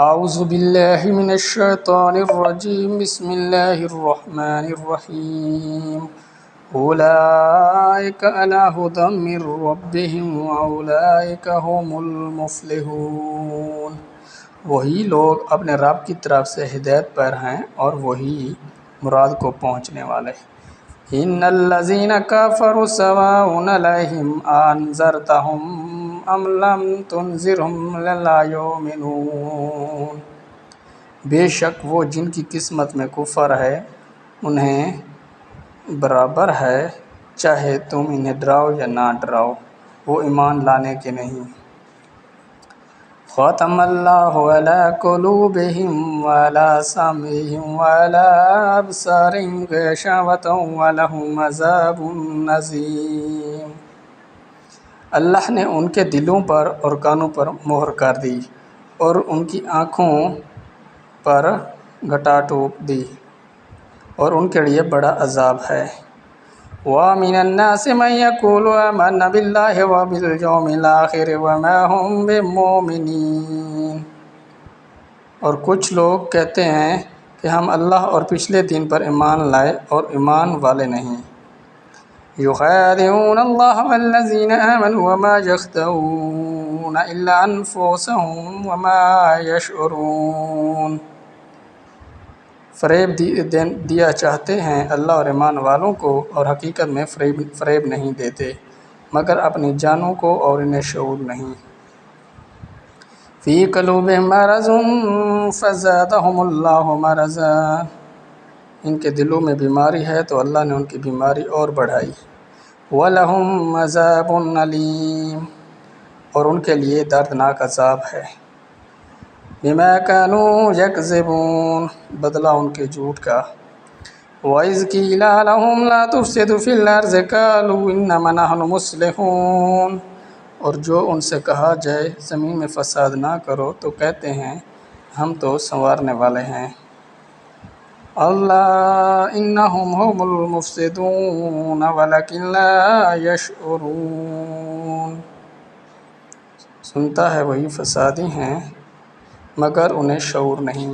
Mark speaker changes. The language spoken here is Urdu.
Speaker 1: اعوذ باللہ من الشیطان الرجیم بسم اللہ الرحمن الرحیم اولئک علی ھدی من ربہم واولئک ھم المفلحون۔ وہی لوگ اپنے رب کی طرف سے ہدایت پر ہیں اور وہی مراد کو پہنچنے والے۔ ان الذین کفروا سواء علیہم انذرتہم ام لم تنذرہم لا یؤمنون۔ بے شک وہ جن کی قسمت میں کفر ہے انہیں برابر ہے، چاہے تم انہیں ڈراؤ یا نہ ڈراؤ، وہ ایمان لانے کے نہیں۔ ختم اللہ علی قلوبہم وعلی سمعہم وعلی ابصارہم غشاوۃ ولہم عذاب عظیم۔ اللہ نے ان کے دلوں پر اور کانوں پر مہر کر دی اور ان کی آنکھوں پر گھٹا ٹوپ دی اور ان کے لیے بڑا عذاب ہے۔ وَمِنَ النَّاسِ مَن يَقُولُ آمَنَّا بِاللَّهِ وَبِالْيَوْمِ الْآخِرِ وَمَا هُم بِمُؤْمِنِينَ۔ اور کچھ لوگ کہتے ہیں کہ ہم اللہ اور پچھلے دن پر ایمان لائے اور ایمان والے نہیں۔ يُخَادِعُونَ اللَّهَ وَالَّذِينَ آمَنُوا وَمَا يَخْدَعُونَ إِلَّا أَنفُسَهُمْ وَمَا يَشْعُرُونَ۔ فریب دیا چاہتے ہیں اللہ اور ایمان والوں کو اور حقیقت میں فریب نہیں دیتے مگر اپنی جانوں کو اور انہیں شعور نہیں۔ فِي قُلُوبِهِم مَرَضٌ فَزَادَهُمُ اللَّهُ مَرَضًا۔ ان کے دلوں میں بیماری ہے تو اللہ نے ان کی بیماری اور بڑھائی۔ وَلَهُمْ عَذَابٌ أَلِيمٌ۔ اور ان کے لیے دردناک عذاب ہے۔ بِمَا كَانُوا يَكْذِبُونَ۔ بدلہ ان کے جھوٹ کا۔ وَإِذْ قِيلَ لَهُمْ لَا تُفْسِدُوا فِي الْأَرْضِ قَالُوا إِنَّمَا نَحْنُ مُصْلِحُونَ۔ اور جو ان سے کہا جائے زمین میں فساد نہ کرو تو کہتے ہیں ہم تو سنوارنے والے ہیں۔ اللہ انہم ھم المفسدون ولکن لا یشعرون۔ سنتا ہے وہی فسادی ہیں مگر انہیں شعور نہیں۔